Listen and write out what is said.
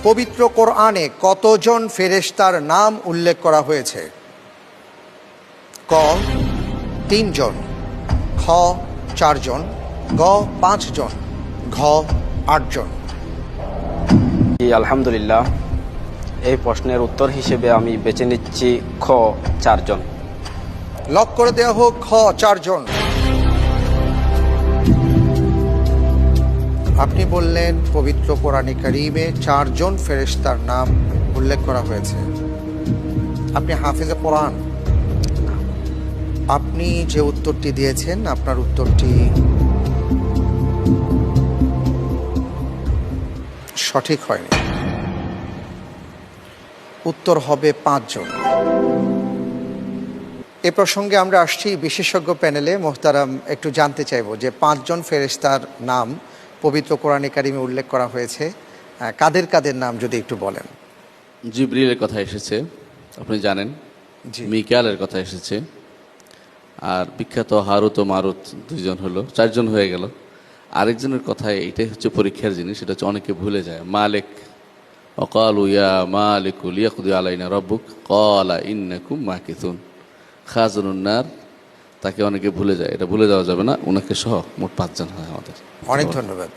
পবিত্র কোরআনে কতজন ফেরেশতার নাম উল্লেখ করা হয়েছে? ক 3 জন, খ 4 জন, গ 5 জন, ঘ 8 জন। আলহামদুলিল্লাহ, এই প্রশ্নের উত্তর হিসেবে আমি বেছে নিচ্ছি খ 4 জন। লক করে দেওয়া হোক খ 4 জন। আপনি বললেন পবিত্র কোরআনে কারীমে 4 জন ফেরেশতার নাম উল্লেখ করা হয়েছে। আপনি হাফেজে কোরআন। আপনি যে উত্তরটি দিয়েছেন আপনার উত্তরটি সঠিক হয়নি। উত্তর হবে 5 জন। এ প্রসঙ্গে আমরা আসছি বিশেষজ্ঞ প্যানেলে। মোহতারাম, একটু জানতে চাইব যে 5 জন ফেরেশতার নাম পবিত্র কোরআনে কারীমে উল্লেখ করা হয়েছে, কাদের কাদের নাম যদি একটু বলেন। জিবরিলের কথা এসেছে, আপনি জানেন। জি। মিকালের কথা এসেছে। আর বিখ্যাত হারুত ও মারুত 2 জন হলো, 4 জন হয়ে গেল। আরেকজনের কথায় এটাই হচ্ছে পরীক্ষার জিনিস, সেটা হচ্ছে অনেকে ভুলে যায়। মালিক, ওয়াকালু ইয়া মালিকু লিয়াকদি আলাইনা রাব্বুক ক্বালা ইন্নাকুম মাকিথুন। খাজানুন নার, তাকে অনেকে ভুলে যায়, এটা ভুলে যাওয়া যাবে না। ওনাকে সহ মোট 5 জন হয় আমাদের। অনেক ধন্যবাদ।